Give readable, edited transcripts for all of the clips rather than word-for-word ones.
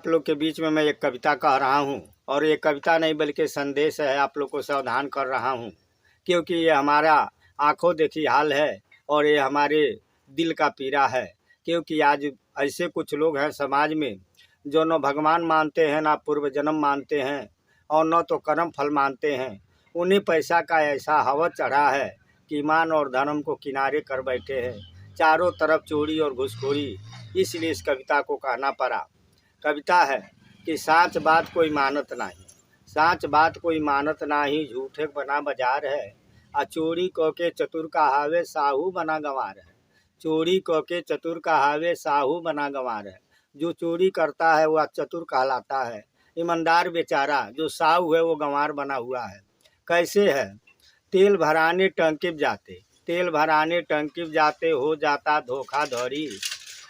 आप लोग के बीच में मैं एक कविता कह रहा हूँ और ये कविता नहीं बल्कि संदेश है, आप लोग को सावधान कर रहा हूँ क्योंकि ये हमारा आंखों देखी हाल है और ये हमारे दिल का पीड़ा है। क्योंकि आज ऐसे कुछ लोग हैं समाज में जो न भगवान मानते हैं ना पूर्व जन्म मानते हैं और न तो कर्म फल मानते हैं। उन्हें पैसा का ऐसा हवस चढ़ा है कि ईमान और धर्म को किनारे कर बैठे हैं। चारों तरफ चोरी और घुसखोरी, इसलिए इस कविता को कहना पड़ा। कविता है कि साच बात कोई मानत नाही, साच बात कोई मानत नाही, झूठे बना बाजार है। आ चोरी क के चतुर कहावे साहू बना गंवार है। चोरी क के चतुर कहावे साहू बना गंवार है। जो चोरी करता है वह चतुर कहलाता है। ईमानदार बेचारा जो साहू है वो गंवार बना हुआ है। कैसे है? तेल भराने टंकी जाते, तेल भराने टंकी जाते, हो जाता धोखाधड़ी।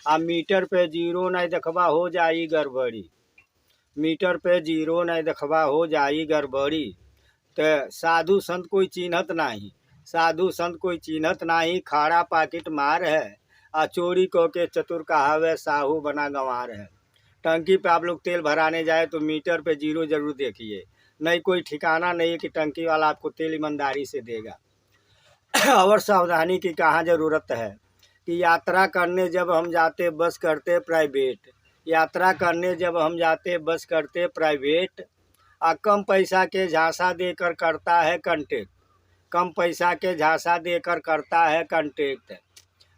आ मीटर पे जीरो नहीं देखबा हो जाई गड़बड़ी, मीटर पे जीरो नहीं देखबा हो जाई गड़बड़ी। तो साधु संत कोई चिन्हत नहीं, साधु संत कोई चिन्हत नहीं, खाड़ा पाकिट मार है। आ चोरी को के चतुर कहावे साहू बना गंवार है। टंकी पे आप लोग तेल भराने जाए तो मीटर पे जीरो जरूर देखिए, नहीं कोई ठिकाना नहीं है कि टंकी वाला आपको तेल ईमानदारी से देगा। और सावधानी की कहाँ ज़रूरत है कि यात्रा करने जब हम जाते बस करते प्राइवेट, यात्रा करने जब हम जाते बस करते प्राइवेट। कम पैसा के झांसा देकर करता है कंटेक्ट, कम पैसा के झांसा देकर करता है कंटेक्ट।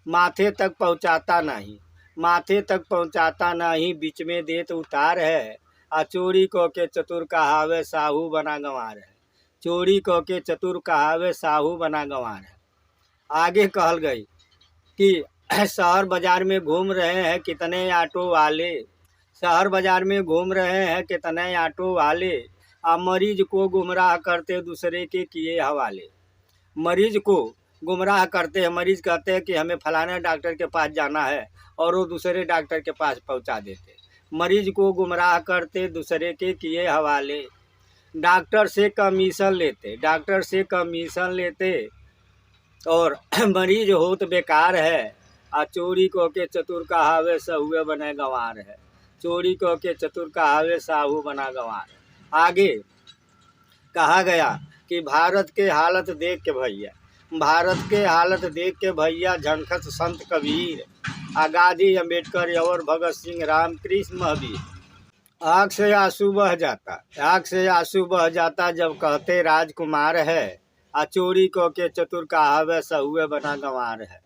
माथे तक पहुंचाता नहीं, माथे तक पहुंचाता नहीं, बीच में देत उतार है। चोरी को के चतुर कहावे साहू बना गंवार है। चोरी को के चतुर कहावे साहू बना गंवार है। आगे कहल गई कि शहर बाजार में घूम रहे हैं कितने ऑटो वाले, शहर बाजार में घूम रहे हैं कितने ऑटो वाले। मरीज को गुमराह करते दूसरे के किए हवाले, मरीज को गुमराह करते हैं। मरीज कहते हैं कि हमें फलाने डॉक्टर के पास जाना है और वो दूसरे डॉक्टर के पास पहुंचा देते। मरीज को गुमराह करते दूसरे के किए हवाले। डॉक्टर से कमीशन लेते, डॉक्टर से कमीशन लेते और मरीज हो तो बेकार है। चोरी को के चतुर कहावे साहू बने गंवार है। चोरी को के चतुर कहावे साहू बना गंवार है। आगे कहा गया कि भारत के हालत देख के भैया, भारत के हालत देख के भैया, झनखत संत कबीर। गांधी अम्बेडकर और भगत सिंह राम कृष्ण महावीर। आँख से आंसू बह जाता, आँख से आंसू बह जाता जब कहते राजकुमार है। चोरी को के चतुर कहावे साहू बना गंवार है।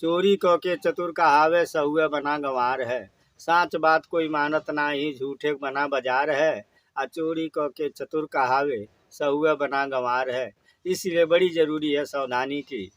चोरी को के चतुर कहावे साहू बना गंवार है। साच बात कोई मानत नाही, झूठे बना बाजार है। चोरी को के चतुर कहावे साहू बना गंवार है। इसलिए बड़ी जरूरी है सावधानी की।